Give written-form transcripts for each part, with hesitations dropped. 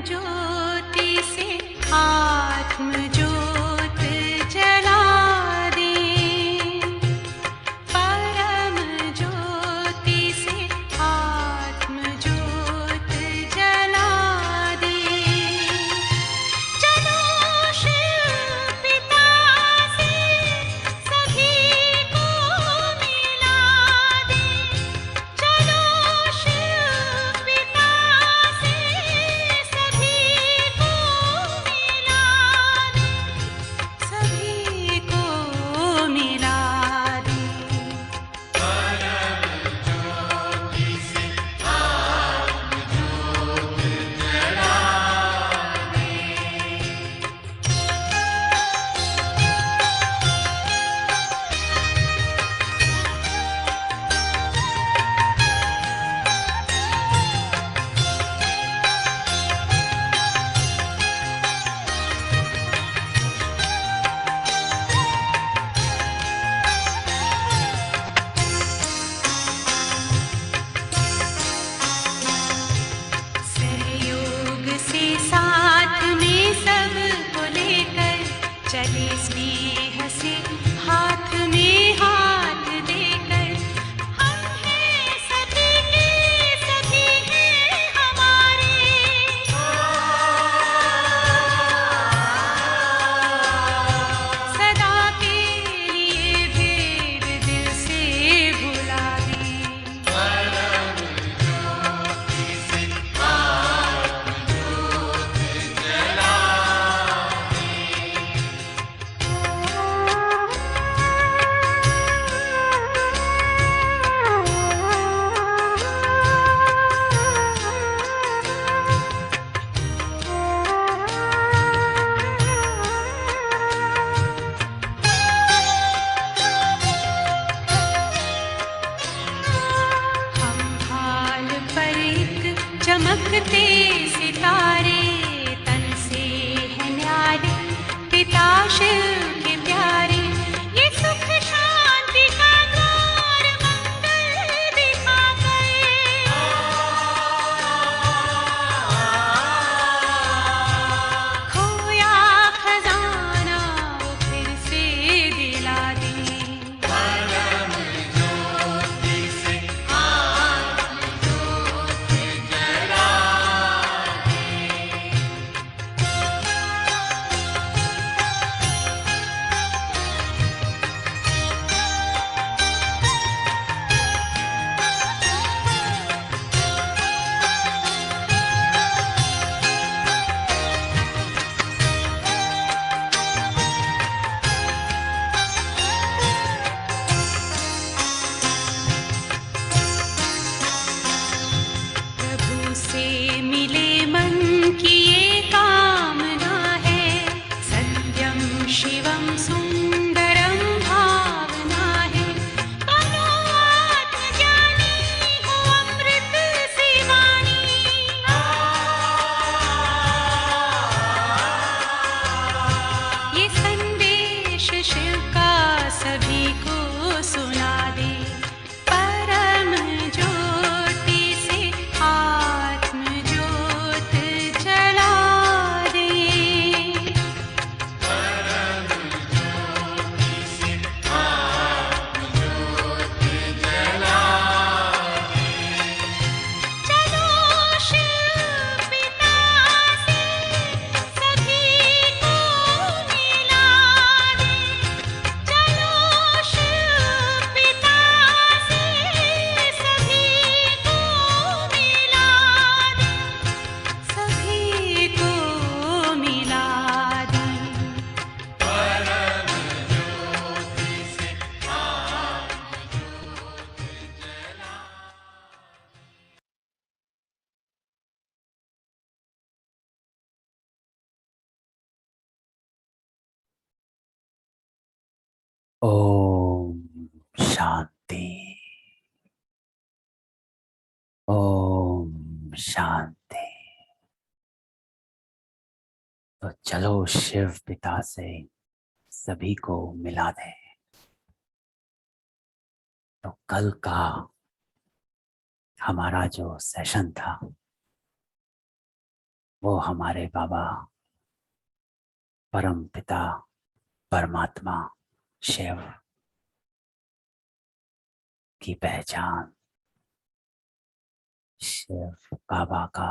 ज्योति से आत्म ज्योत जला दें। परम ज्योति से आत्म ज्योत जला दें। चलो शिव पिता से सभी को मिला दें। चलो शिव पिता से सभी को मिला दें। सभी को मिला दें। सहयोग से साथ में सबको लेकर चले स्नेह से हाथ में हाथ देकर। हम हैं सभी के सभी हैं हमारे। सदा के लिए भेद दिल से भुला दें। हम हाल पर एक चमकते सितारे तन से है न्यारे पिता शिव के प्यारे। ये सुख शांति का द्वार मंगल दिखाकर। खोया खजाना वो फिर से दिला दें। प्रभु से मिले मन की ये कामना है। सत्यम शिवम सुंदरम भावना है। बनो आत्मज्ञानी हो अमृत सी वाणी। ये संदेश शिव का सभी को सुना दे। परम ज्योति से आत्म ज्योत जला दें। चलो शिव पिता से सभी को मिला दें। चलो शिव पिता से सभी को मिला दें। सभी को मिला दें। ओम शांति। ओम शांति। तो चलो शिव पिता से सभी को मिला दे। तो कल का हमारा जो सेशन था वो हमारे बाबा परम पिता परमात्मा शिव की पहचान, शिव बाबा का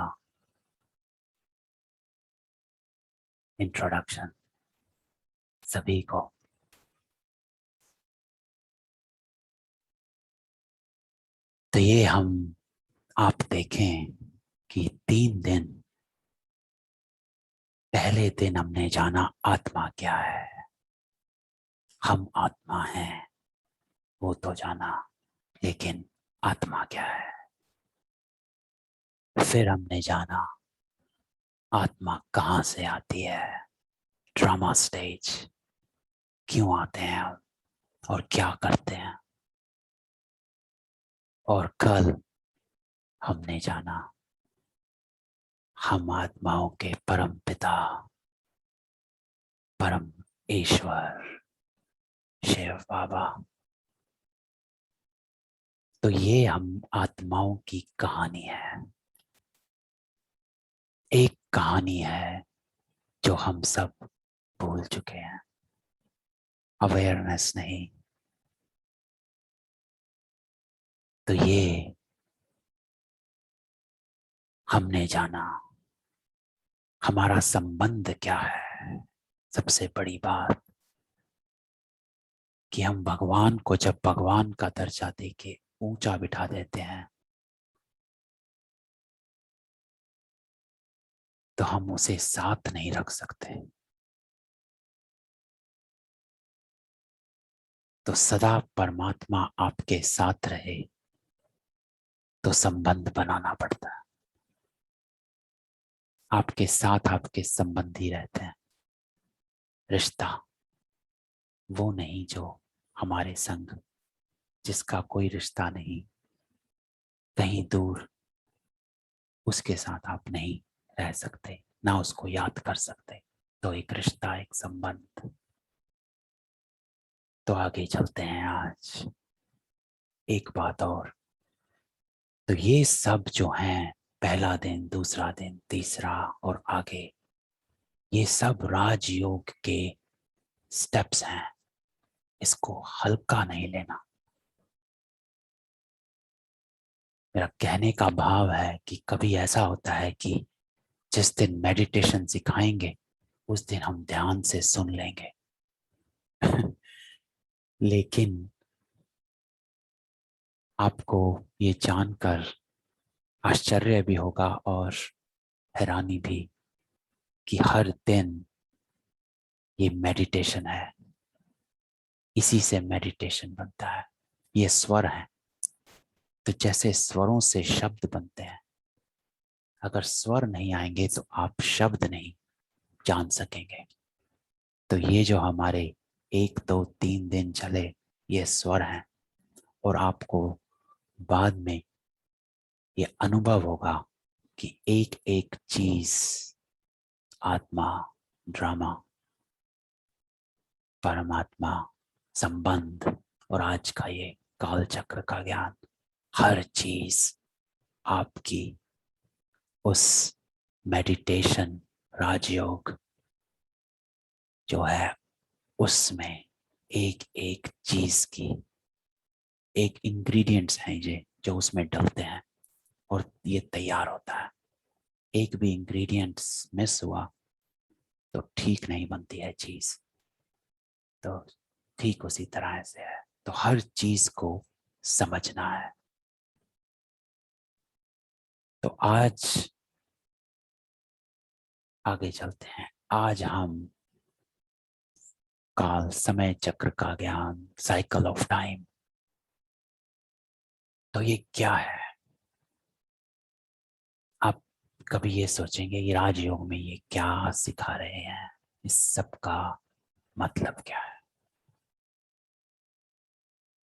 इंट्रोडक्शन सभी को। तो ये हम आप देखें कि 3 दिन, पहले दिन हमने जाना आत्मा क्या है, हम आत्मा हैं, वो तो जाना, लेकिन आत्मा क्या है। फिर हमने जाना आत्मा कहाँ से आती है, ड्रामा स्टेज, क्यों आते हैं हम और क्या करते हैं। और कल हमने जाना हम आत्माओं के परम पिता परम ईश्वर शिव बाबा। तो ये हम आत्माओं की कहानी है। एक कहानी है जो हम सब भूल चुके हैं, अवेयरनेस नहीं। तो ये हमने जाना हमारा संबंध क्या है। सबसे बड़ी बात कि हम भगवान को जब भगवान का दर्जा देके ऊंचा बिठा देते हैं तो हम उसे साथ नहीं रख सकते। तो सदा परमात्मा आपके साथ रहे तो संबंध बनाना पड़ता है। आपके साथ आपके संबंधी रहते हैं। रिश्ता वो नहीं जो हमारे संग, जिसका कोई रिश्ता नहीं, कहीं दूर, उसके साथ आप नहीं रह सकते, ना उसको याद कर सकते। तो एक रिश्ता, एक संबंध। तो आगे चलते हैं आज। एक बात और, तो ये सब जो हैं, पहला दिन, दूसरा दिन, तीसरा और आगे, ये सब राजयोग के स्टेप्स हैं। इसको हल्का नहीं लेना। मेरा कहने का भाव है कि कभी ऐसा होता है कि जिस दिन मेडिटेशन सिखाएंगे उस दिन हम ध्यान से सुन लेंगे लेकिन आपको ये जानकर आश्चर्य भी होगा और हैरानी भी कि हर दिन ये मेडिटेशन है। इसी से मेडिटेशन बनता है। ये स्वर है। तो जैसे स्वरों से शब्द बनते हैं, अगर स्वर नहीं आएंगे तो आप शब्द नहीं जान सकेंगे। तो ये जो हमारे 1 2 3 दिन चले, ये स्वर हैं। और आपको बाद में ये अनुभव होगा कि एक एक चीज, आत्मा, ड्रामा, परमात्मा, संबंध और आज का ये काल चक्र का ज्ञान, हर चीज आपकी उस मेडिटेशन, राजयोग जो है उसमें एक एक चीज की, एक इंग्रेडिएंट्स हैं ये जो उसमें डलते हैं और ये तैयार होता है। एक भी इंग्रेडिएंट्स मिस हुआ तो ठीक नहीं बनती है चीज। तो ठीक उसी तरह से है। तो हर चीज को समझना है। तो आज आगे चलते हैं। आज हम काल समय चक्र का ज्ञान, साइकिल ऑफ टाइम, तो ये क्या है। आप कभी ये सोचेंगे कि राजयोग में ये क्या सिखा रहे हैं, इस सब का मतलब क्या है।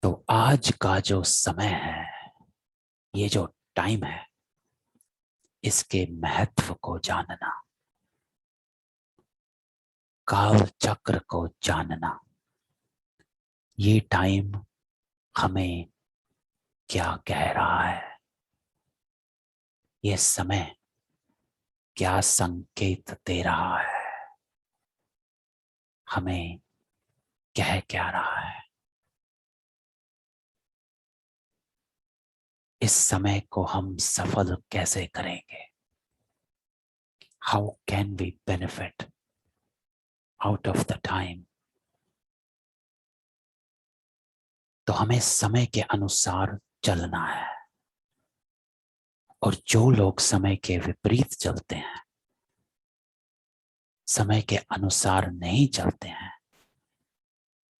तो आज का जो समय है, ये जो टाइम है, इसके महत्व को जानना, काल चक्र को जानना, ये टाइम हमें क्या कह रहा है, ये समय क्या संकेत दे रहा है, हमें कह क्या रहा है। इस समय को हम सफल कैसे करेंगे? How can we benefit out of the time? तो हमें समय के अनुसार चलना है, और जो लोग समय के विपरीत चलते हैं, समय के अनुसार नहीं चलते हैं,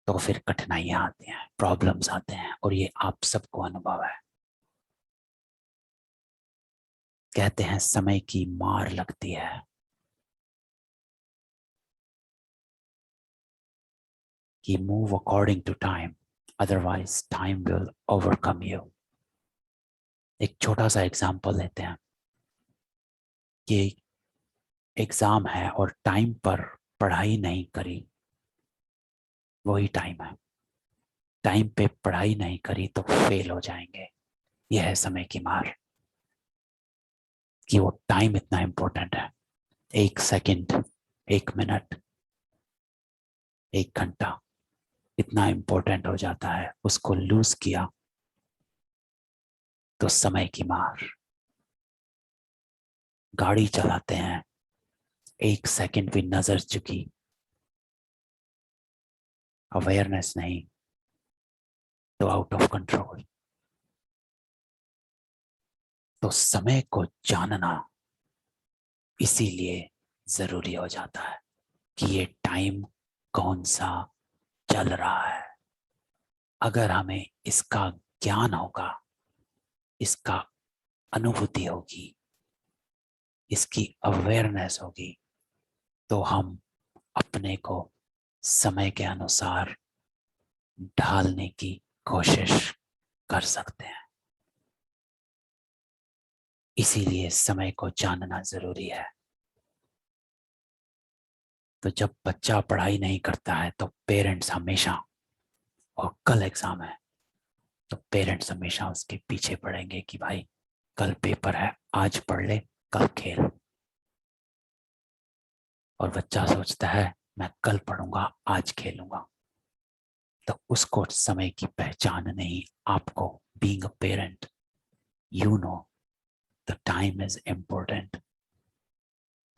तो फिर कठिनाइयां आती हैं, प्रॉब्लम्स आते हैं, और ये आप सबको अनुभव है। कहते हैं समय की मार लगती है कि move according to time, otherwise time will overcome you. एक छोटा सा एग्जांपल लेते हैं कि एग्जाम है और टाइम पर पढ़ाई नहीं करी, वही टाइम है। टाइम पे पढ़ाई नहीं करी तो फेल हो जाएंगे। यह है समय की मार, कि वो टाइम इतना इंपॉर्टेंट है। 1 सेकंड, 1 मिनट, 1 घंटा इतना इंपॉर्टेंट हो जाता है, उसको लूज किया तो समय की मार। गाड़ी चलाते हैं, 1 सेकंड भी नजर चुकी, अवेयरनेस नहीं, तो आउट ऑफ कंट्रोल। तो समय को जानना इसीलिए जरूरी हो जाता है कि ये टाइम कौन सा चल रहा है। अगर हमें इसका ज्ञान होगा, इसका अनुभूति होगी, इसकी अवेयरनेस होगी, तो हम अपने को समय के अनुसार ढालने की कोशिश कर सकते हैं। इसीलिए समय को जानना जरूरी है। तो जब बच्चा पढ़ाई नहीं करता है तो पेरेंट्स हमेशा, और कल एग्जाम है तो पेरेंट्स हमेशा उसके पीछे पड़ेंगे कि भाई कल पेपर है, आज पढ़ ले, कल खेल। और बच्चा सोचता है मैं कल पढ़ूंगा, आज खेलूंगा। तो उसको समय की पहचान नहीं। आपको being a parent, you know the time is important.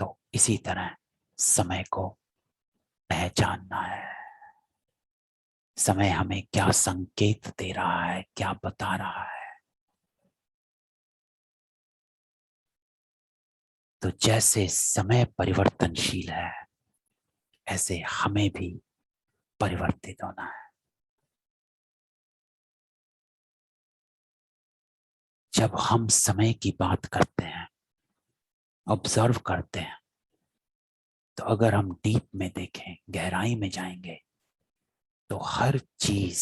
तो इसी तरह समय को पहचानना है। समय हमें क्या संकेत दे रहा है, क्या बता रहा है। तो जैसे समय परिवर्तनशील है, ऐसे हमें भी परिवर्तित होना है। जब हम समय की बात करते हैं, ऑब्जर्व करते हैं, तो अगर हम डीप में देखें, गहराई में जाएंगे, तो हर चीज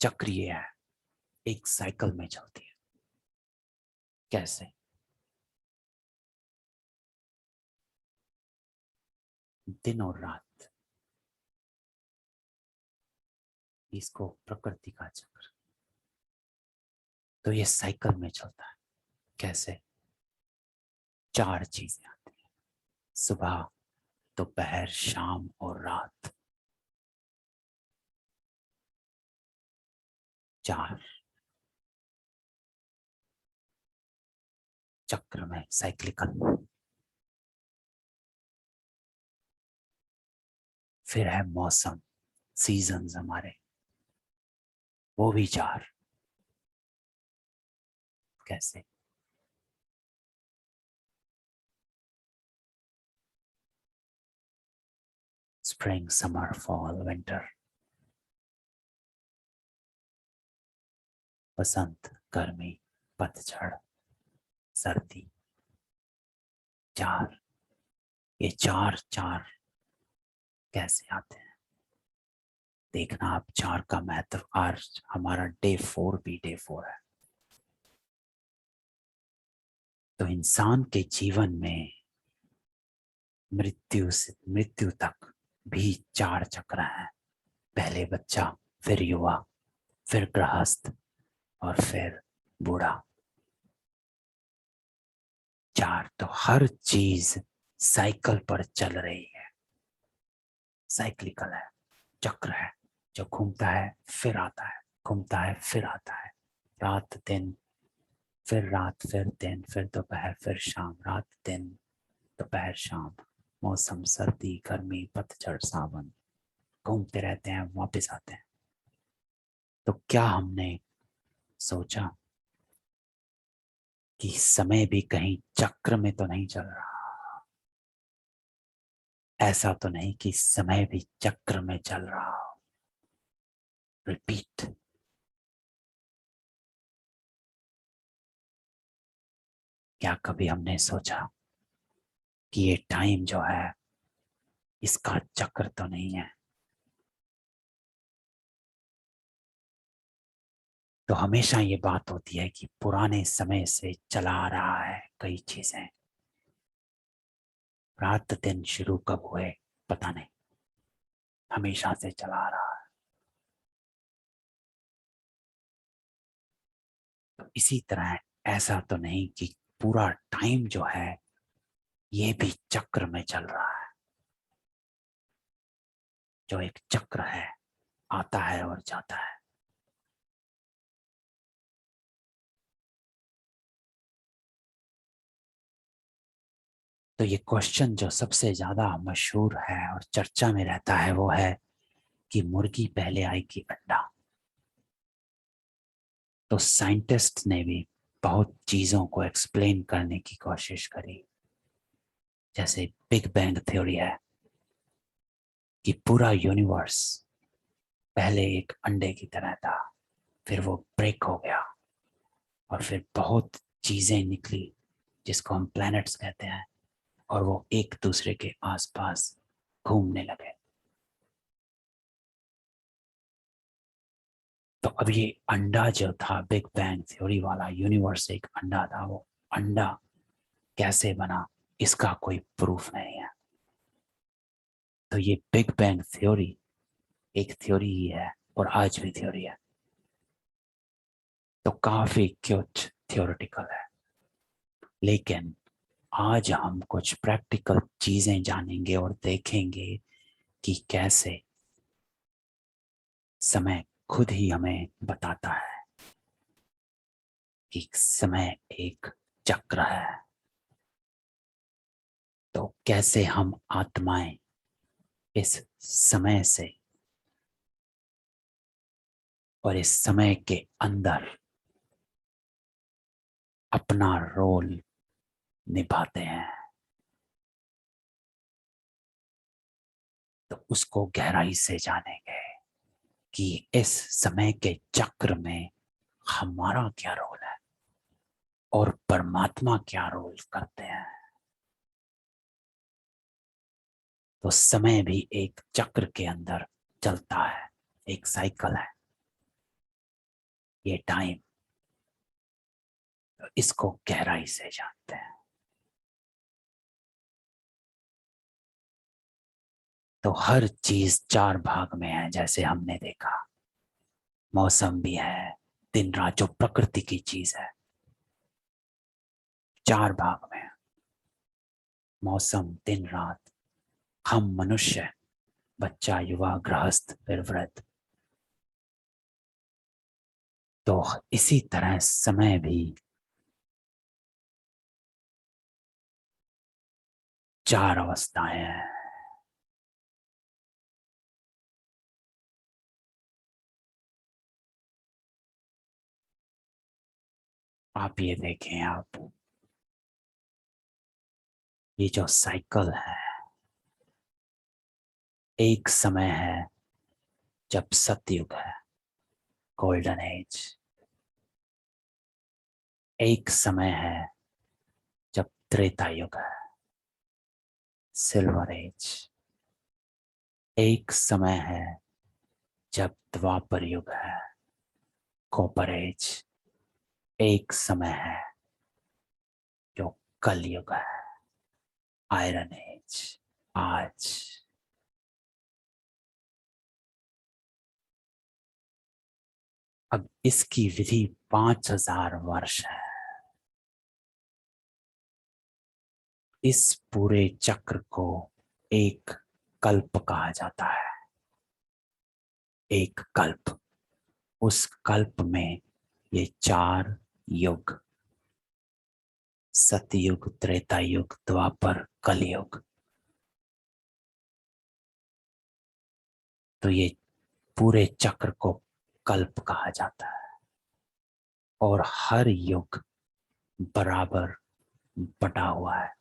चक्रीय है, एक साइकिल में चलती है। कैसे? दिन और रात, इसको प्रकृति का चक्र। तो ये साइकिल में चलता है। कैसे? 4 चीजें आती हैं, सुबह, दोपहर, शाम और रात। 4 चक्र में, साइक्लिकल। फिर है मौसम, सीजन्स हमारे, वो भी 4। कैसे? Spring, summer, fall, winter. बसंत, गर्मी, पतझड़, सर्दी। 4। ये 4 कैसे आते हैं? देखना आप 4 का महत्व। आज हमारा डे 4 भी डे 4 है। तो इंसान के जीवन में मृत्यु से मृत्यु तक भी 4 चक्र हैं। पहले बच्चा, फिर युवा, फिर गृहस्थ, और फिर बूढ़ा। चार। तो हर चीज साइकिल पर चल रही है, साइक्लिकल है, चक्र है जो घूमता है फिर आता है, घूमता है फिर आता है। रात दिन, फिर रात, फिर दिन, फिर दोपहर, फिर शाम, रात दिन दोपहर शाम, मौसम सर्दी गर्मी पतझड़ सावन, घूमते रहते हैं वापस आते हैं। तो क्या हमने सोचा कि समय भी कहीं चक्र में तो नहीं चल रहा? ऐसा तो नहीं कि समय भी चक्र में चल रहा हो? रिपीट। क्या कभी हमने सोचा कि ये टाइम जो है इसका चक्र तो नहीं है? तो हमेशा ये बात होती है कि पुराने समय से चला आ रहा है कई चीजें। रात दिन शुरू कब हुए पता नहीं, हमेशा से चला आ रहा है। तो इसी तरह ऐसा तो नहीं कि पूरा टाइम जो है ये भी चक्र में चल रहा है, जो एक चक्र है, आता है और जाता है। तो ये क्वेश्चन जो सबसे ज्यादा मशहूर है और चर्चा में रहता है वो है कि मुर्गी पहले आई कि अंडा? तो साइंटिस्ट ने भी बहुत चीजों को एक्सप्लेन करने की कोशिश करी। जैसे बिग बैंग थ्योरी है कि पूरा यूनिवर्स पहले एक अंडे की तरह था, फिर वो ब्रेक हो गया और फिर बहुत चीजें निकली जिसको हम प्लैनेट्स कहते हैं, और वो एक दूसरे के आसपास घूमने लगे। तो अब ये अंडा जो था, बिग बैंग थ्योरी वाला यूनिवर्स एक अंडा था, वो अंडा कैसे बना इसका कोई प्रूफ नहीं है। तो ये बिग बैंग थ्योरी एक थ्योरी ही है और आज भी थ्योरी है। तो काफी कुछ थियोरेटिकल है, लेकिन आज हम कुछ प्रैक्टिकल चीजें जानेंगे और देखेंगे कि कैसे समय खुद ही हमें बताता है कि समय एक चक्र है। तो कैसे हम आत्माएं इस समय से और इस समय के अंदर अपना रोल निभाते हैं, तो उसको गहराई से जानेंगे कि इस समय के चक्र में हमारा क्या रोल है और परमात्मा क्या रोल करते हैं। तो समय भी एक चक्र के अंदर चलता है, एक साइकिल है ये टाइम। तो इसको गहराई से जानते हैं। तो हर चीज चार भाग में है, जैसे हमने देखा। मौसम भी है, दिन रात जो प्रकृति की चीज है, चार भाग में है। मौसम, दिन रात, हम मनुष्य, बच्चा, युवा, गृहस्थ, फिर वृद्ध। तो इसी तरह समय भी चार अवस्थाएं हैं। आप ये देखें, आप ये जो साइकिल है, एक समय है जब सतयुग है, गोल्डन एज। एक समय है जब त्रेता युग है, सिल्वर एज। एक समय है जब द्वापर युग है, कॉपर एज। एक समय है जो कल युग है, आयरन एज। आज अब इसकी विधि 5000 वर्ष है। इस पूरे चक्र को एक कल्प कहा जाता है। एक कल्प, उस कल्प में ये 4 युग, सतयुग, त्रेता युग, द्वापर, कलयुग, तो ये पूरे चक्र को कल्प कहा जाता है। और हर युग बराबर बटा हुआ है।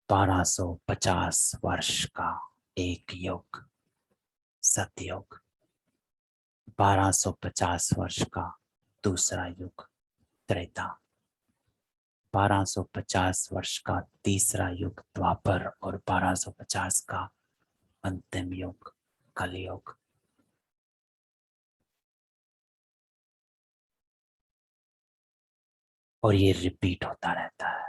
1250 वर्ष का एक युग सतयुग, 1250 वर्ष का दूसरा युग त्रेता, 1250 वर्ष का तीसरा युग द्वापर और 1250 का अंतिम युग कलयुग। और ये रिपीट होता रहता है।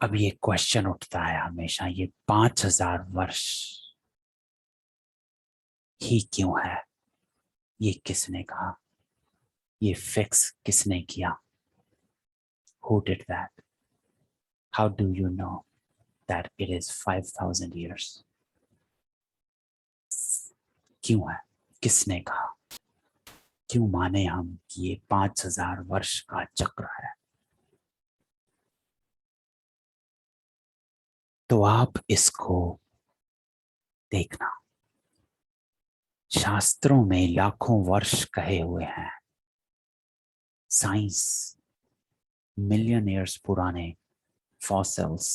अब ये क्वेश्चन उठता है हमेशा, ये 5000 वर्ष ही क्यों है? ये किसने कहा? ये फिक्स किसने किया? Who did that? How do you know that it is 5000 years? क्यों है? किसने कहा? क्यों माने हम कि ये 5000 वर्ष का चक्र है? तो आप इसको देखना, शास्त्रों में लाखों वर्ष कहे हुए हैं। साइंस मिलियन ईयर्स पुराने फॉसिल्स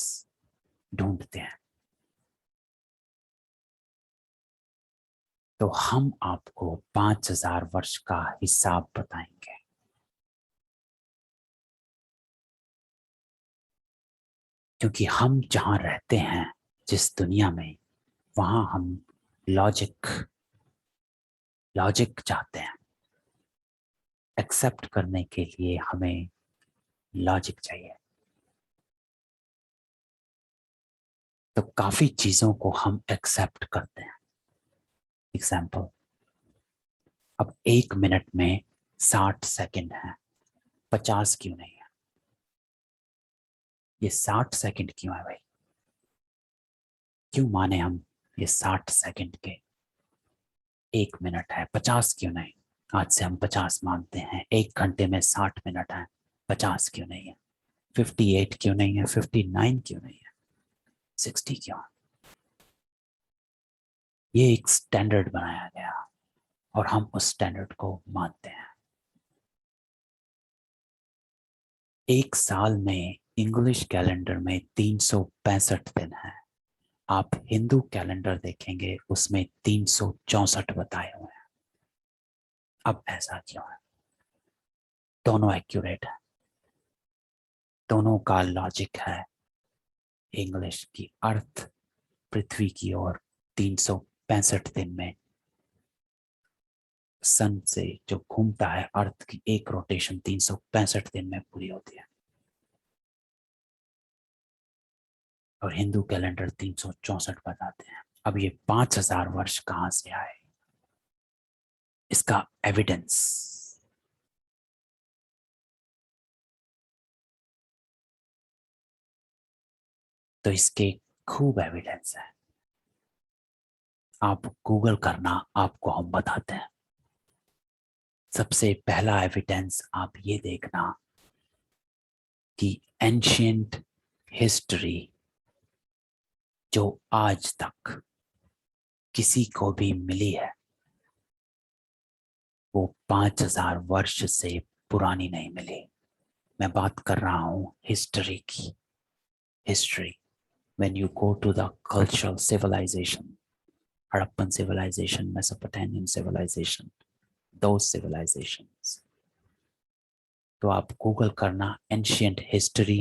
ढूंढते हैं। तो हम आपको 5000 वर्ष का हिसाब बताएंगे। क्योंकि हम जहां रहते हैं, जिस दुनिया में, वहां हम लॉजिक चाहते हैं। एक्सेप्ट करने के लिए हमें लॉजिक चाहिए। तो काफी चीजों को हम एक्सेप्ट करते हैं। एग्जाम्पल, अब 1 मिनट में 60 सेकंड है, 50 क्यों नहीं है? ये 60 सेकंड क्यों है भाई? क्यों माने हम ये 60 सेकंड के 1 मिनट है, 50 क्यों नहीं? आज से हम 50 मानते हैं। 1 घंटे में 60 मिनट है, 50 क्यों नहीं है? 58 क्यों नहीं है? 59 क्यों नहीं है? 60 क्यों है? ये एक स्टैंडर्ड बनाया गया और हम उस स्टैंडर्ड को मानते हैं। एक साल में इंग्लिश कैलेंडर में 365 दिन है। आप हिंदू कैलेंडर देखेंगे, उसमें 364 बताए हुए हैं। अब ऐसा क्यों है? दोनों एक्यूरेट है, दोनों का लॉजिक है। इंग्लिश की अर्थ पृथ्वी की ओर 365 दिन में सन से जो घूमता है, अर्थ की एक रोटेशन 365 दिन में पूरी होती है। और हिंदू कैलेंडर 364 बताते हैं। अब ये 5000 वर्ष कहां से आए? इसका एविडेंस, तो इसके खूब एविडेंस है। आप गूगल करना, आपको हम बताते हैं। सबसे पहला एविडेंस आप ये देखना कि एंशिएंट हिस्ट्री जो आज तक किसी को भी मिली है, वो 5000 वर्ष से पुरानी नहीं मिली। मैं बात कर रहा हूं हिस्ट्री की। History, when you go to the cultural civilization, Harappan civilization, Mesopotamian civilization, those civilizations, तो आप गूगल करना एंशिएंट हिस्ट्री,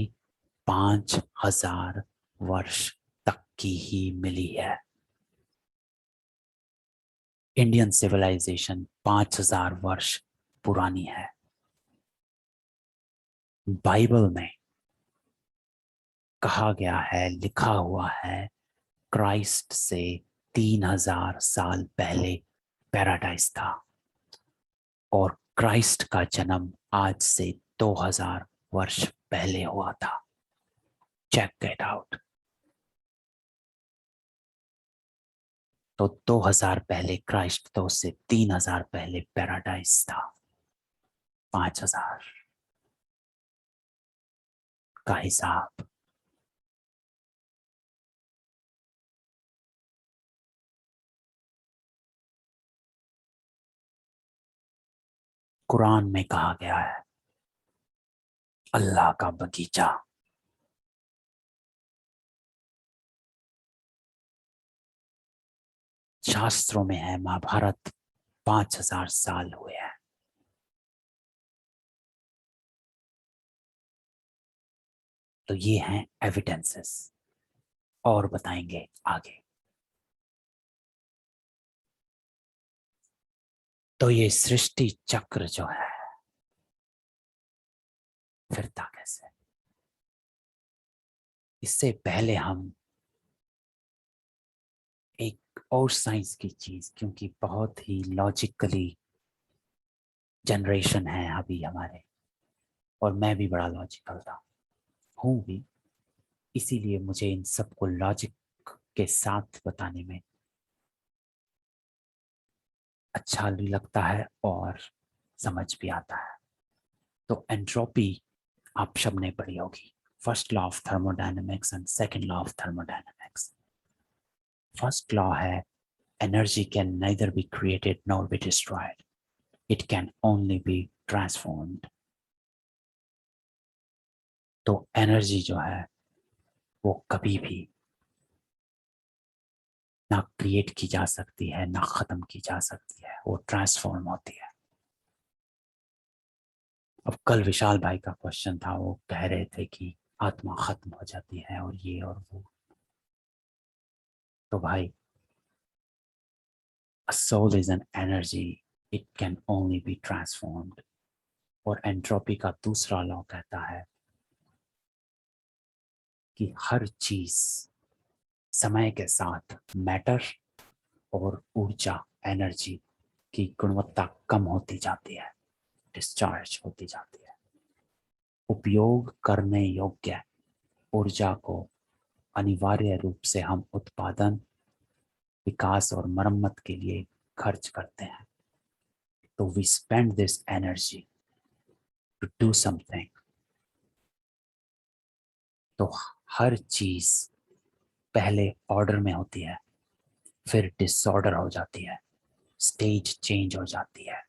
5000 वर्ष तक की ही मिली है। इंडियन सिविलाइजेशन 5000 वर्ष पुरानी है। बाइबल में कहा गया है, लिखा हुआ है, क्राइस्ट से 3000 साल पहले पैराडाइज था और क्राइस्ट का जन्म आज से 2000 वर्ष पहले हुआ था। Check it out. तो 2000 पहले क्राइस्ट, तो उससे 3000 पहले पैराडाइज था। 5000 का हिसाब। कुरान में कहा गया है अल्लाह का बगीचा। शास्त्रों में है महाभारत 5000 साल हुए हैं। तो ये हैं एविडेंसेस। और बताएंगे आगे। तो ये सृष्टि चक्र जो है फिरता कैसे? इससे पहले हम एक और साइंस की चीज, क्योंकि बहुत ही लॉजिकली जनरेशन है अभी हमारे, और मैं भी बड़ा लॉजिकल था, हूं भी, इसीलिए मुझे इन सबको लॉजिक के साथ बताने में अच्छा भी लगता है और समझ भी आता है। तो एंट्रोपी आप सबने पढ़ी होगी, first law of thermodynamics and second law of thermodynamics. First law है energy can neither be created nor be destroyed, it can only be transformed। तो एनर्जी जो है वो कभी भी ना क्रिएट की जा सकती है ना खत्म की जा सकती है, वो ट्रांसफॉर्म होती है। अब कल विशाल भाई का क्वेश्चन था, वो कह रहे थे कि आत्मा खत्म हो जाती है और ये और वो। तो भाई, a soul is an energy, it can only be transformed। और एंट्रोपी का दूसरा लॉ कहता है कि हर चीज समय के साथ मैटर और ऊर्जा, एनर्जी की गुणवत्ता कम होती जाती है, डिस्चार्ज होती जाती है। उपयोग करने योग्य ऊर्जा को अनिवार्य रूप से हम उत्पादन, विकास और मरम्मत के लिए खर्च करते हैं। तो we spend this energy to do something. तो हर चीज पहले ऑर्डर में होती है, फिर डिसऑर्डर हो जाती है, स्टेज चेंज हो जाती है।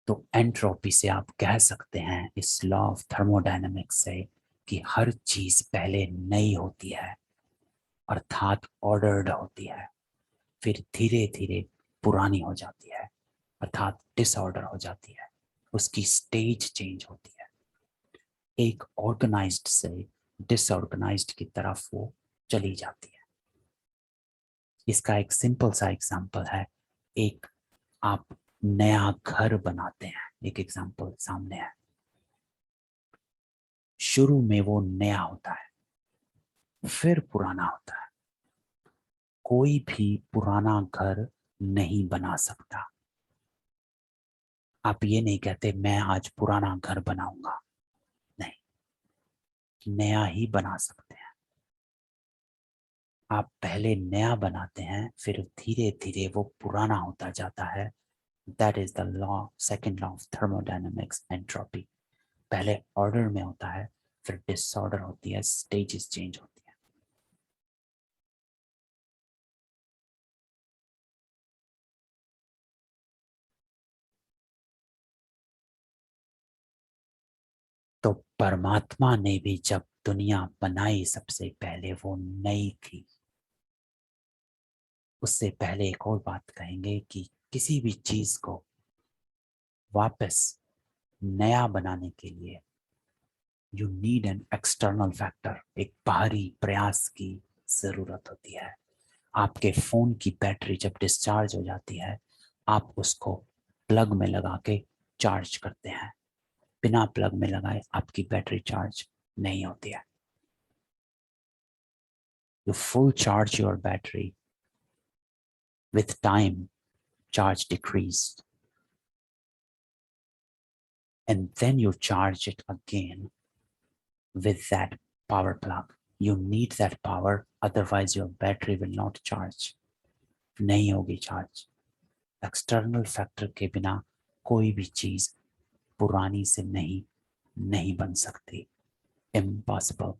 तो एंट्रोपी से आप कह सकते हैं इस लॉ ऑफ थर्मोडायनेमिक्स से कि हर चीज पहले नई होती है, अर्थात ऑर्डर्ड होती है, फिर धीरे धीरे पुरानी हो जाती है, अर्थात डिसऑर्डर हो जाती है, उसकी स्टेज चेंज होती है। एक ऑर्गेनाइज्ड से डिसऑर्गेनाइज्ड की तरफ वो चली जाती है। इसका एक सिंपल सा एग्जांपल है, एक आप नया घर बनाते हैं, एक एग्जांपल सामने है। शुरू में वो नया होता है, फिर पुराना होता है। कोई भी पुराना घर नहीं बना सकता। आप ये नहीं कहते मैं आज पुराना घर बनाऊंगा, नहीं, नया ही बना सकते हैं। आप पहले नया बनाते हैं, फिर धीरे धीरे वो पुराना होता जाता है। That is the law, second law of thermodynamics, entropy. पहले ऑर्डर में होता है, फिर डिसऑर्डर होती है, स्टेजेस चेंज होती है। तो परमात्मा ने भी जब दुनिया बनाई सबसे पहले वो नई थी। उससे पहले एक और बात कहेंगे कि किसी भी चीज को वापस नया बनाने के लिए you need an external factor, एक बाहरी प्रयास की जरूरत होती है। आपके फोन की बैटरी जब डिस्चार्ज हो जाती है, आप उसको प्लग में लगा के चार्ज करते हैं। बिना प्लग में लगाए आपकी बैटरी चार्ज नहीं होती है। You full charge your battery With time, charge decreased. And then you charge it again with that power plug. You need that power, otherwise your battery will not charge. नहीं होगी charge. External factor के बिना कोई भी चीज पुरानी से नहीं बन सकती. इम्पॉसिबल.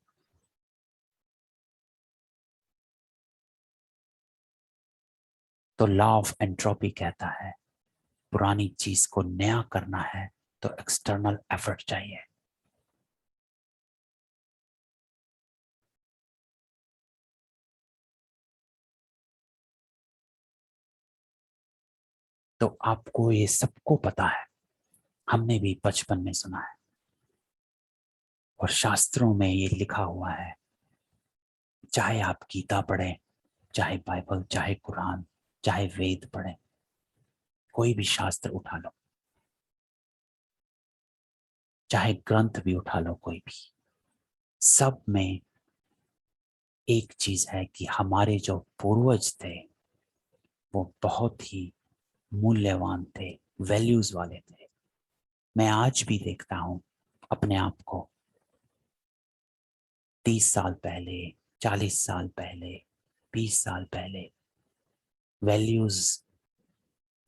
तो लॉ ऑफ एंट्रोपी कहता है पुरानी चीज को नया करना है तो एक्सटर्नल एफर्ट चाहिए. तो आपको ये सबको पता है, हमने भी बचपन में सुना है और शास्त्रों में ये लिखा हुआ है. चाहे आप गीता पढ़ें, चाहे बाइबल, चाहे कुरान, चाहे वेद पढ़ें, कोई भी शास्त्र उठा लो, चाहे ग्रंथ भी उठा लो, कोई भी, सब में एक चीज है कि हमारे जो पूर्वज थे वो बहुत ही मूल्यवान थे, वैल्यूज वाले थे. मैं आज भी देखता हूं अपने आप को 30 साल पहले, 40 साल पहले, 20 साल पहले वैल्यूज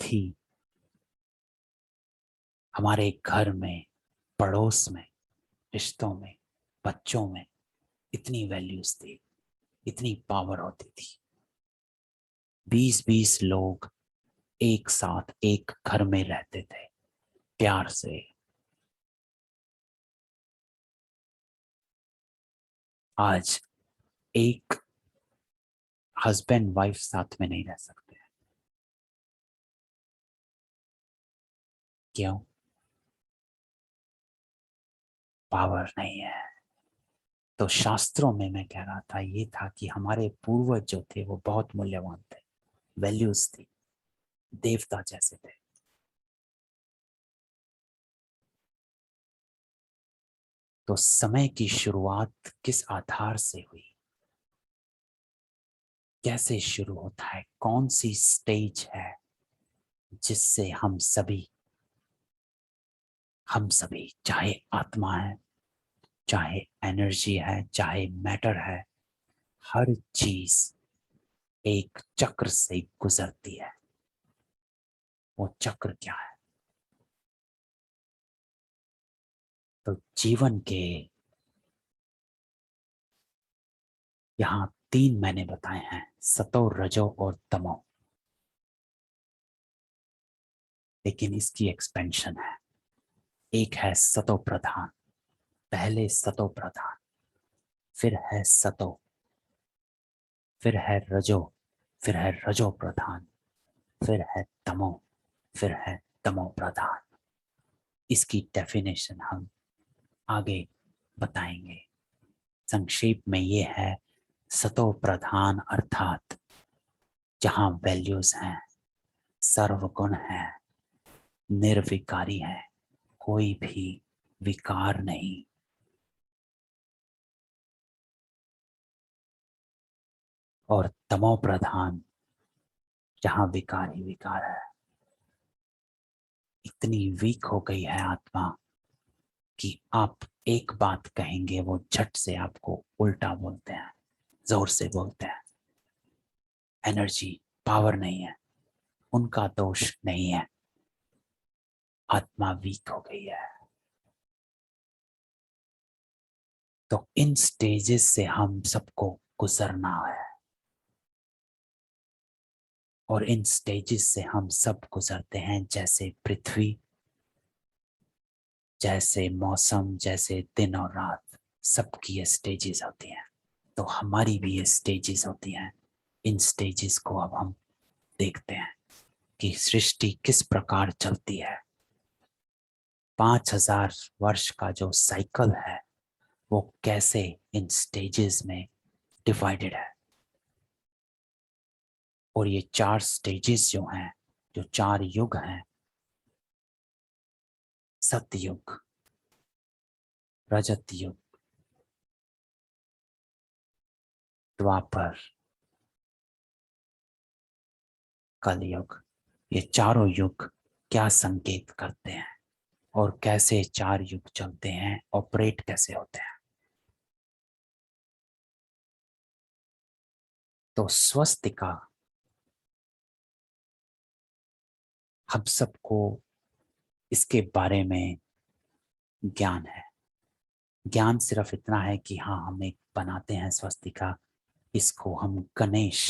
थी. हमारे घर में, पड़ोस में, रिश्तों में, बच्चों में इतनी वैल्यूज थी, इतनी पावर होती थी. 20-20 लोग एक साथ एक घर में रहते थे प्यार से. आज एक हस्बैंड वाइफ साथ में नहीं रह सकते. क्यों? पावर नहीं है. तो शास्त्रों में मैं कह रहा था ये था कि हमारे पूर्वज जो थे वो बहुत मूल्यवान थे, वैल्यूज थी, देवता जैसे थे. तो समय की शुरुआत किस आधार से हुई, कैसे शुरू होता है, कौन सी स्टेज है जिससे हम सभी चाहे आत्मा है, चाहे एनर्जी है, चाहे मैटर है, हर चीज एक चक्र से गुजरती है. वो चक्र क्या है? तो जीवन के यहां 3 मैंने बताए हैं, सतो, रजो और तमो. लेकिन इसकी एक्सपेंशन है. एक है सतो प्रधान, पहले सतो प्रधान, फिर है सतो, फिर है रजो, फिर है रजो प्रधान, फिर है तमो, फिर है तमो प्रधान. इसकी डेफिनेशन हम आगे बताएंगे. संक्षेप में ये है, सतो प्रधान अर्थात जहां वैल्यूज हैं, सर्वगुण है, निर्विकारी है, कोई भी विकार नहीं. और तमो प्रधान जहां विकार ही विकार है. इतनी वीक हो गई है आत्मा कि आप एक बात कहेंगे वो झट से आपको उल्टा बोलते हैं, जोर से बोलते हैं. एनर्जी, पावर नहीं है, उनका दोष नहीं है, आत्मा वीक हो गई है. तो इन स्टेजेस से हम सबको गुजरना है और इन स्टेजेस से हम सब गुजरते हैं. जैसे पृथ्वी, जैसे मौसम, जैसे दिन और रात, सबकी ये स्टेजेस होती हैं. तो हमारी भी ये स्टेजेस होती हैं. इन स्टेजेस को अब हम देखते हैं कि सृष्टि किस प्रकार चलती है. 5000 वर्ष का जो साइकिल है वो कैसे इन स्टेजेस में डिवाइडेड है. और ये 4 स्टेजेस जो हैं, जो 4 युग हैं, सतयुग, रजत युग, द्वापर, कलयुग, ये चारों युग क्या संकेत करते हैं और कैसे चार युग चलते हैं, ऑपरेट कैसे होते हैं। तो स्वस्तिका हम सबको इसके बारे में ज्ञान है। ज्ञान सिर्फ इतना है कि हाँ, हम एक बनाते हैं स्वस्तिका, इसको हम गणेश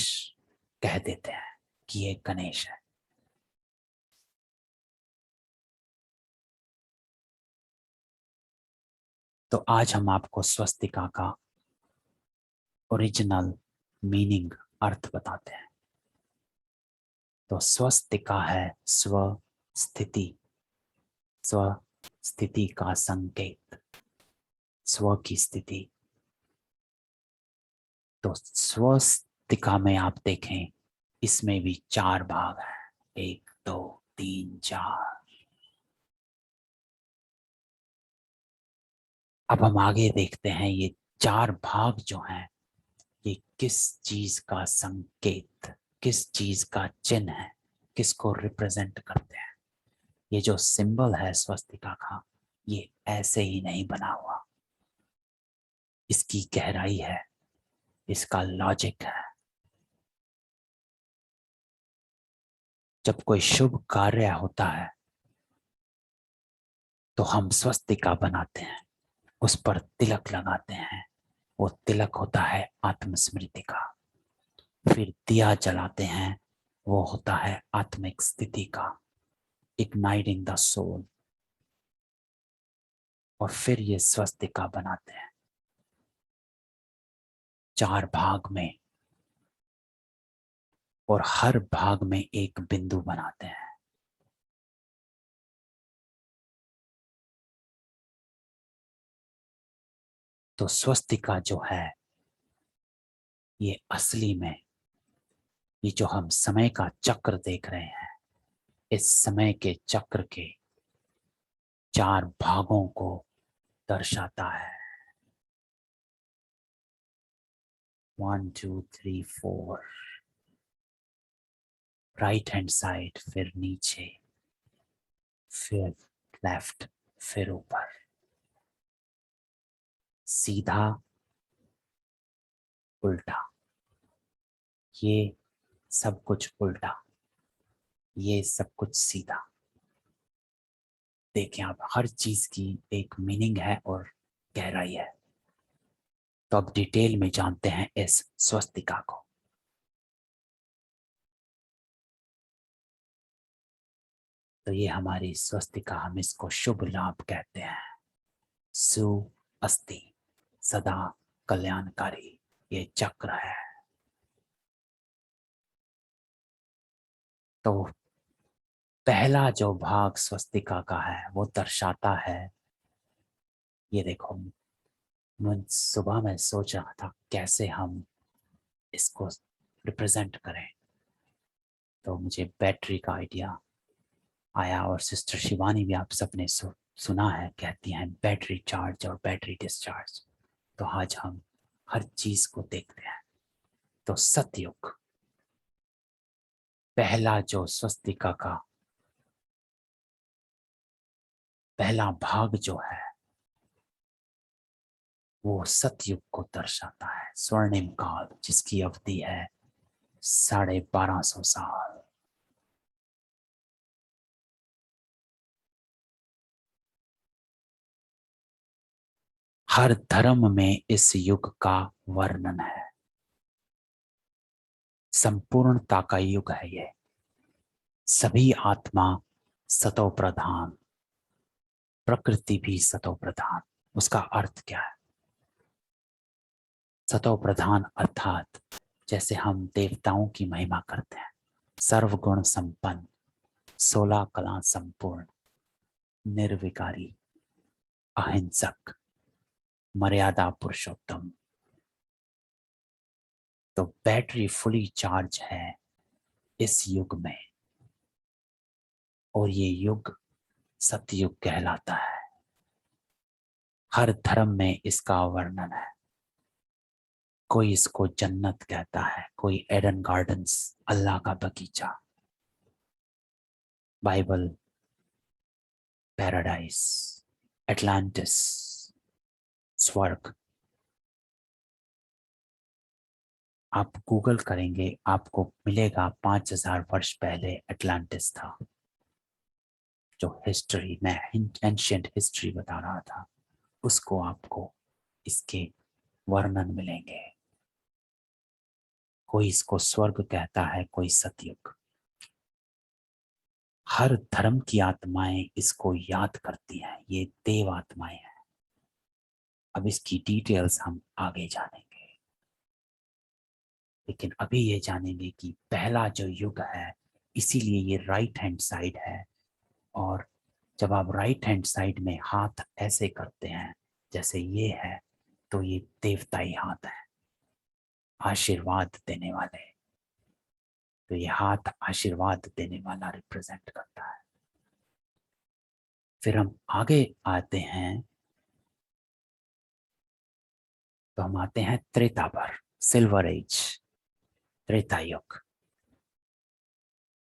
कह देते हैं कि ये गणेश है। तो आज हम आपको स्वस्तिका का ओरिजिनल मीनिंग, अर्थ बताते हैं। तो स्वस्तिका है स्व स्थिति, स्व स्थिति का संकेत, स्व की स्थिति। तो स्वस्तिका में आप देखें, इसमें भी चार भाग हैं, 1 2 3 4। अब हम आगे देखते हैं ये चार भाग जो हैं, ये किस चीज का संकेत, किस चीज का चिन्ह है, किसको रिप्रेजेंट करते हैं। ये जो सिंबल है स्वस्तिका का, ये ऐसे ही नहीं बना हुआ, इसकी गहराई है, इसका लॉजिक है। जब कोई शुभ कार्य होता है तो हम स्वस्तिका बनाते हैं, उस पर तिलक लगाते हैं। वो तिलक होता है आत्मस्मृति का। फिर दिया जलाते हैं, वो होता है आत्मिक स्थिति का, इग्नाइटिंग द सोल। और फिर ये स्वस्तिका बनाते हैं चार भाग में, और हर भाग में एक बिंदु बनाते हैं। तो स्वस्तिका जो है, ये असली में, ये जो हम समय का चक्र देख रहे हैं, इस समय के चक्र के चार भागों को दर्शाता है। 1 2 3 4, राइट हैंड साइड, फिर नीचे, फिर लेफ्ट, फिर ऊपर, सीधा, उल्टा, ये सब कुछ उल्टा, ये सब कुछ सीधा। देखें आप, हर चीज की एक मीनिंग है और गहराई है। तो अब डिटेल में जानते हैं इस स्वस्तिका को। तो ये हमारी स्वस्तिका, हम इसको शुभ लाभ कहते हैं। सु अस्ति, सदा कल्याणकारी, ये चक्र है। तो पहला जो भाग स्वस्तिका का है, वो दर्शाता है, ये देखो, मैं सुबह में सोच रहा था कैसे हम इसको रिप्रेजेंट करें, तो मुझे बैटरी का आइडिया आया। और सिस्टर शिवानी भी, आप सबने सुना है, कहती हैं बैटरी चार्ज और बैटरी डिस्चार्ज। तो आज हम हर चीज को देखते हैं। तो सतयुग, पहला जो स्वस्तिका का पहला भाग जो है, वो सतयुग को दर्शाता है। स्वर्णिम काल, जिसकी अवधि है 1250 साल। हर धर्म में इस युग का वर्णन है। संपूर्णता का युग है ये। सभी आत्मा सतो प्रधान, प्रकृति भी सतो प्रधान। उसका अर्थ क्या है? सतो प्रधान अर्थात जैसे हम देवताओं की महिमा करते हैं, सर्वगुण संपन्न, 16 कला संपूर्ण, निर्विकारी, अहिंसक, मर्यादा पुरुषोत्तम। तो बैटरी फुली चार्ज है इस युग में, और ये युग सतयुग कहलाता है। हर धर्म में इसका वर्णन है। कोई इसको जन्नत कहता है, कोई एडन गार्डन्स, अल्लाह का बगीचा, बाइबल, पैराडाइस, एटलांटिस, स्वर्ग। आप गूगल करेंगे आपको मिलेगा 5000 वर्ष पहले एटलांटिस था। जो हिस्ट्री में एंशिएंट हिस्ट्री बता रहा था उसको आपको इसके वर्णन मिलेंगे। कोई इसको स्वर्ग कहता है, कोई सतयुग। हर धर्म की आत्माएं इसको याद करती हैं, ये देव आत्माएं हैं। अब इसकी डिटेल्स हम आगे जानेंगे, लेकिन अभी ये जानेंगे कि पहला जो युग है, इसीलिए ये राइट हैंड साइड है। और जब आप राइट हैंड साइड में हाथ ऐसे करते हैं जैसे ये है, तो ये देवताई हाथ है, आशीर्वाद देने वाले। तो ये हाथ आशीर्वाद देने वाला रिप्रेजेंट करता है। फिर हम आगे आते हैं, तो हम आते हैं त्रेता पर, सिल्वर एज, त्रेता युग।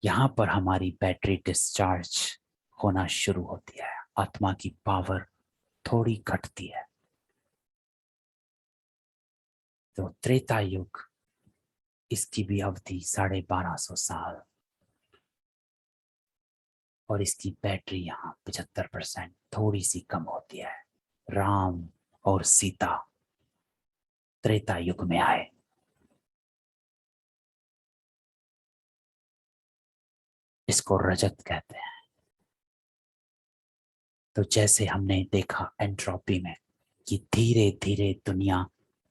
यहाँ पर हमारी बैटरी डिस्चार्ज होना शुरू होती है, आत्मा की पावर थोड़ी घटती है। तो त्रेता युग, इसकी भी अवधि 1250 साल, और इसकी बैटरी यहाँ 75% थोड़ी सी कम होती है। राम और सीता त्रेता युग में आए। इसको रजत कहते हैं। तो जैसे हमने देखा एंट्रोपी में कि धीरे धीरे दुनिया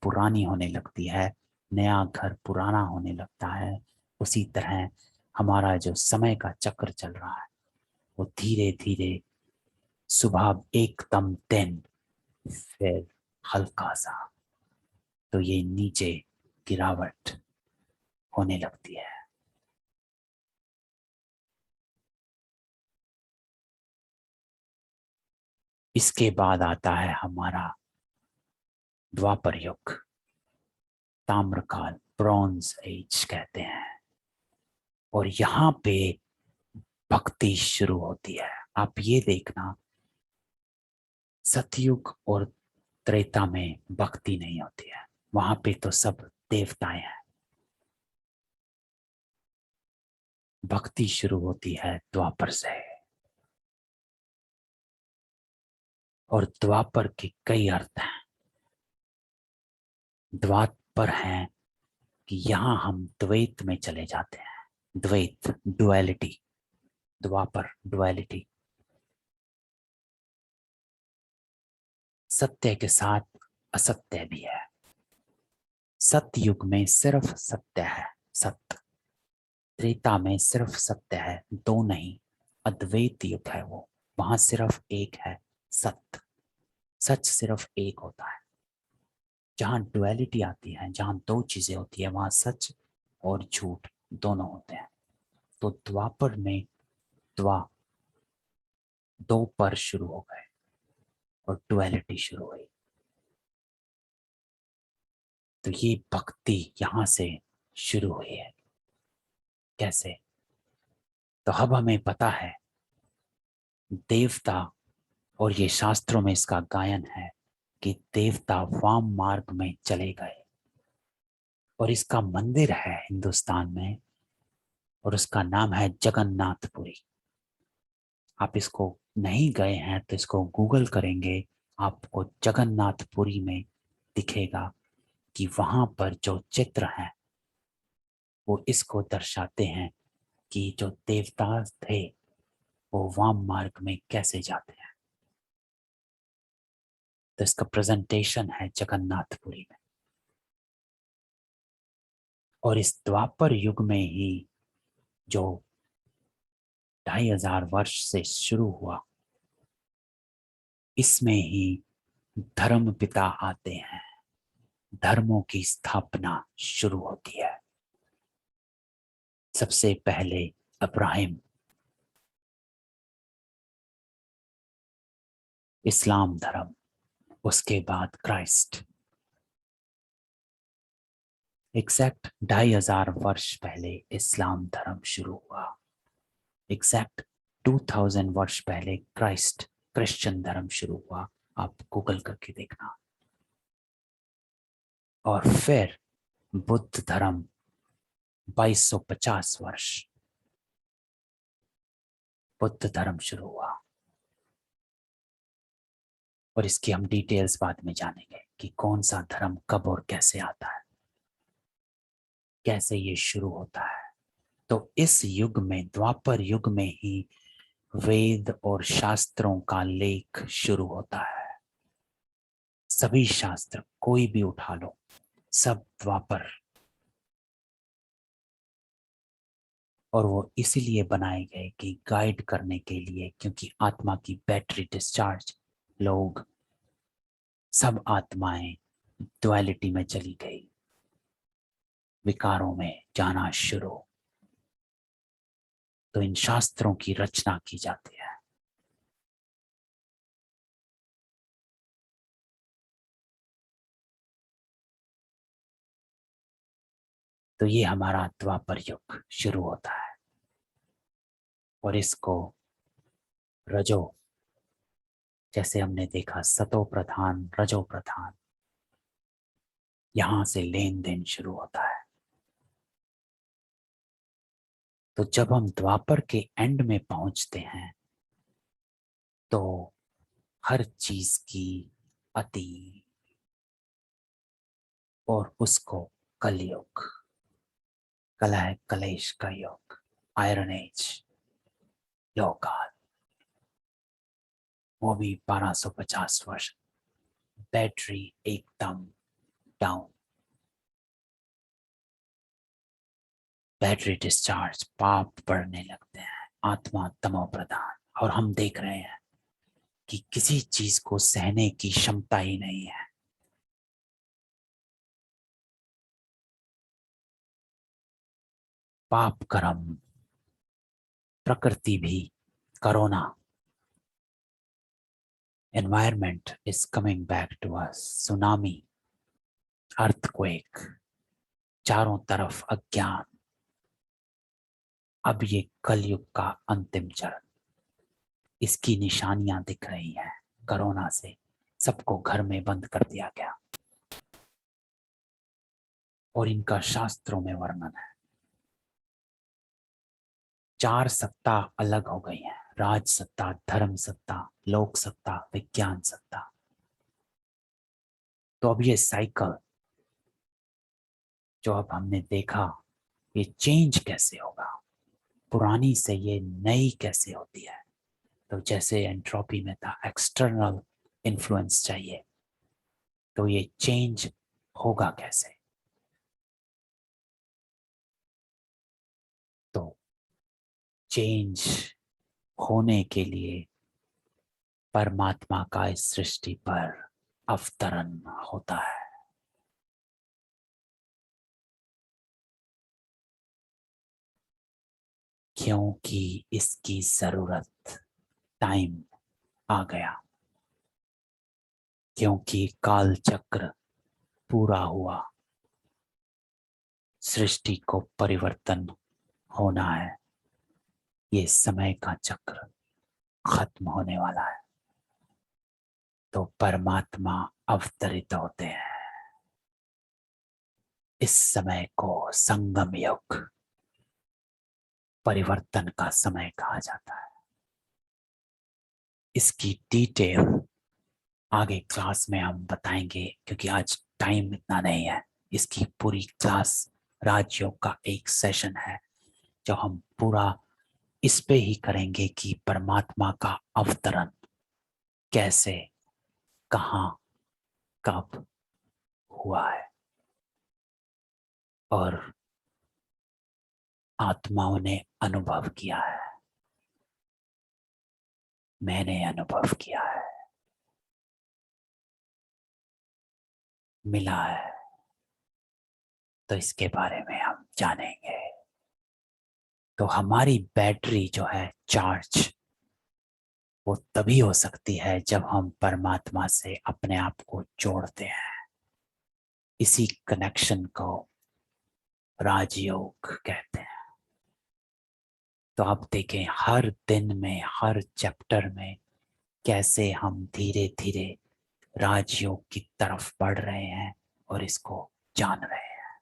पुरानी होने लगती है, नया घर पुराना होने लगता है, उसी तरह हमारा जो समय का चक्र चल रहा है वो धीरे धीरे सुबह एकदम दिन, फिर हल्का सा, तो ये नीचे गिरावट होने लगती है। इसके बाद आता है हमारा द्वापर युग, ताम्रकाल, ब्रॉन्ज एज कहते हैं। और यहाँ पे भक्ति शुरू होती है। आप ये देखना, सतयुग और त्रेता में भक्ति नहीं होती है, वहां पे तो सब देवताएं हैं। भक्ति शुरू होती है द्वापर से। और द्वापर के कई अर्थ हैं। द्वापर हैं कि यहाँ हम द्वैत में चले जाते हैं। द्वैत, डुअलिटी, द्वापर डुअलिटी, सत्य के साथ असत्य भी है। सत्य युग में सिर्फ सत्य है, सत्य। त्रेता में सिर्फ सत्य है, दो नहीं, अद्वैत युग है वो, वहां सिर्फ एक है, सत्य। सच सिर्फ एक होता है। जहां डुअलिटी आती है, जहां दो चीजें होती है, वहां सच और झूठ दोनों होते हैं। तो द्वापर में द्वा, दो पर शुरू हो गए और डुअलिटी शुरू हुई। तो ये भक्ति यहां से शुरू हुई है। कैसे? तो अब हमें पता है देवता, और ये शास्त्रों में इसका गायन है कि देवता वाम मार्ग में चले गए। और इसका मंदिर है हिंदुस्तान में, और उसका नाम है जगन्नाथपुरी। आप इसको नहीं गए हैं तो इसको गूगल करेंगे, आपको जगन्नाथपुरी में दिखेगा कि वहां पर जो चित्र हैं वो इसको दर्शाते हैं कि जो देवता थे वो वाम मार्ग में कैसे जाते हैं। तो इसका प्रेजेंटेशन है जगन्नाथपुरी में। और इस द्वापर युग में ही जो 2500 वर्ष से शुरू हुआ, इसमें ही धर्म पिता आते हैं, धर्मों की स्थापना शुरू होती है। सबसे पहले अब्राहिम, इस्लाम धर्म, उसके बाद क्राइस्ट। एग्जैक्ट 2500 वर्ष पहले इस्लाम धर्म शुरू हुआ। एग्जैक्ट 2000 वर्ष पहले क्रिश्चियन धर्म शुरू हुआ, आप गूगल करके देखना। और फिर बुद्ध धर्म 2250 वर्ष बुद्ध धर्म शुरू हुआ। और इसकी हम डिटेल्स बाद में जानेंगे कि कौन सा धर्म कब और कैसे आता है, कैसे ये शुरू होता है। तो इस युग में, द्वापर युग में ही वेद और शास्त्रों का लेख शुरू होता है। सभी शास्त्र कोई भी उठा लो, सब द्वापर। और वो इसीलिए बनाए गए कि गाइड करने के लिए, क्योंकि आत्मा की बैटरी डिस्चार्ज, लोग सब आत्माएं ड्युअलिटी में चली गई, विकारों में जाना शुरू। तो इन शास्त्रों की रचना की जाती है। तो ये हमारा द्वापर युग शुरू होता है। और इसको रजो, जैसे हमने देखा सतो प्रधान रजो प्रधान, यहां से लेन देन शुरू होता है। तो जब हम द्वापर के एंड में पहुंचते हैं तो हर चीज की अति, और उसको कलयुग, कला है कलेश का युग, आयरन एज, लोकाल, वो भी 1250 वर्ष, बैटरी एकदम डाउन, बैटरी डिस्चार्ज, पाप बढ़ने लगते हैं, आत्मा तमो प्रधान। और हम देख रहे हैं कि किसी चीज को सहने की क्षमता ही नहीं है। पाप कर्म, प्रकृति भी, corona, environment is coming back to us, tsunami, earthquake, चारों तरफ अज्ञान। अब ये कलयुग का अंतिम चरण, इसकी निशानियां दिख रही हैं। कोरोना से सबको घर में बंद कर दिया गया, और इनका शास्त्रों में वर्णन है। 4 सत्ता अलग हो गई हैं, राज सत्ता, धर्म सत्ता, लोक सत्ता, विज्ञान सत्ता। तो अब ये साइकिल जो अब हमने देखा, ये चेंज कैसे होगा, पुरानी से ये नई कैसे होती है। तो जैसे एंट्रोपी में था, एक्सटर्नल इन्फ्लुएंस चाहिए, तो ये चेंज होगा कैसे। तो चेंज होने के लिए परमात्मा का इस सृष्टि पर अवतरण होता है। क्योंकि इसकी जरूरत, टाइम आ गया, क्योंकि काल चक्र पूरा हुआ, सृष्टि को परिवर्तन होना है, ये समय का चक्र खत्म होने वाला है। तो परमात्मा अवतरित होते हैं। इस समय को संगम युग, परिवर्तन का समय कहा जाता है। इसकी डिटेल आगे क्लास में हम बताएंगे, क्योंकि आज टाइम इतना नहीं है। इसकी पूरी क्लास, राजयोग का एक सेशन है जो हम पूरा इस पे ही करेंगे कि परमात्मा का अवतरण कैसे, कहाँ, कब हुआ है। और आत्माओं ने अनुभव किया है, मैंने अनुभव किया है, मिला है। तो इसके बारे में हम जानेंगे। तो हमारी बैटरी जो है चार्ज, वो तभी हो सकती है जब हम परमात्मा से अपने आप को जोड़ते हैं। इसी कनेक्शन को राजयोग कहते हैं। तो आप देखें हर दिन में, हर चैप्टर में कैसे हम धीरे धीरे राजयोग की तरफ बढ़ रहे हैं और इसको जान रहे हैं।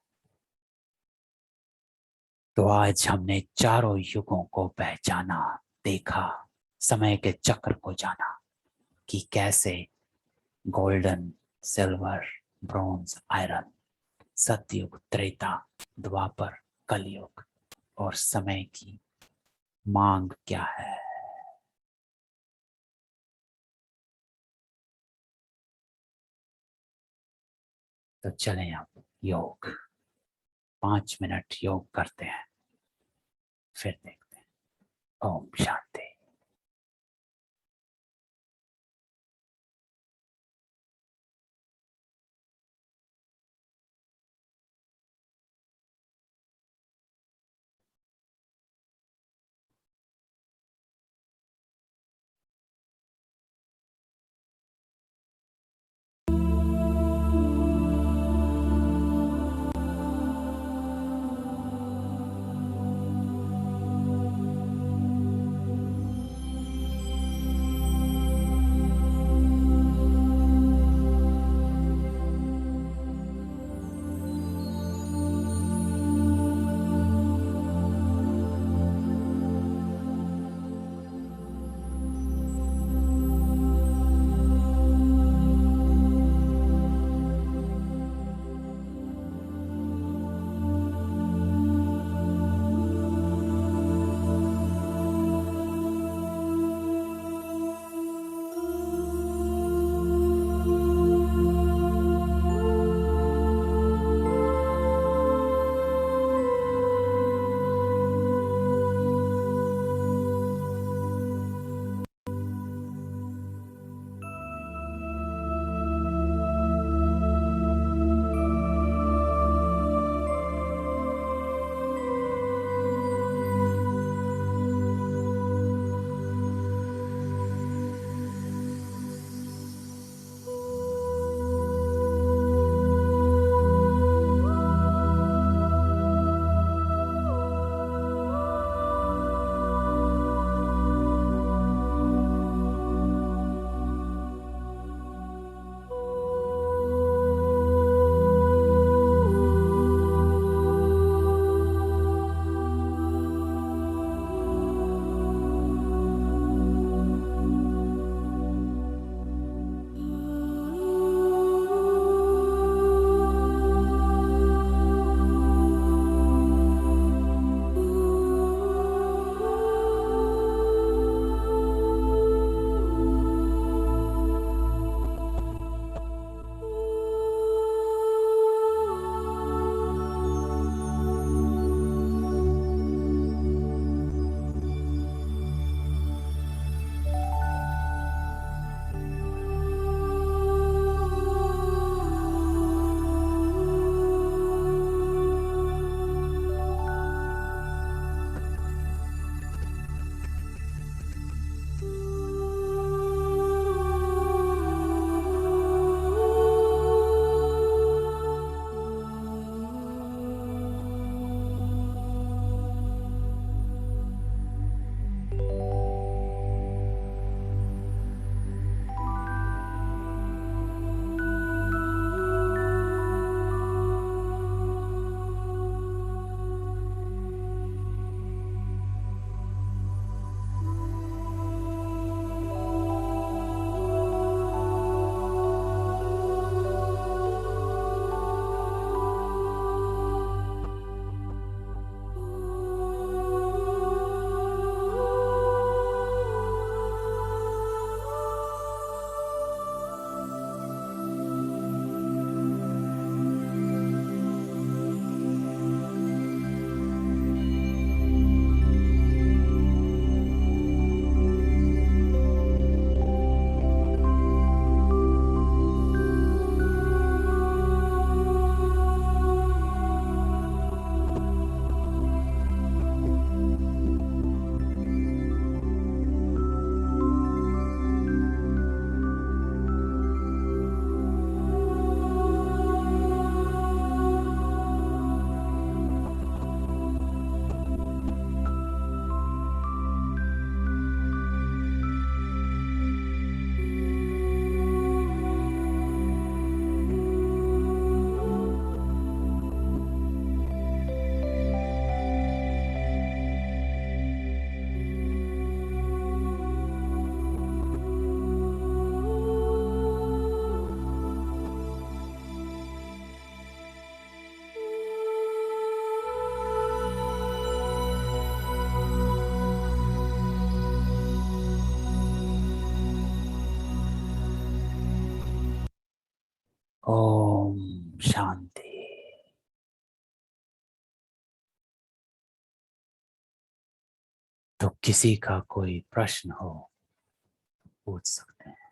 तो आज हमने चारों युगों को पहचाना, देखा, समय के चक्र को जाना कि कैसे गोल्डन, सिल्वर, ब्रॉन्ज, आयरन, सतयुग, त्रेता, द्वापर, कलयुग और समय की मांग क्या है। तो चलें अब योग, 5 मिनट योग करते हैं, फिर देखते हैं। ओम शांति। ओम शांति। तो किसी का कोई प्रश्न हो पूछ सकते हैं।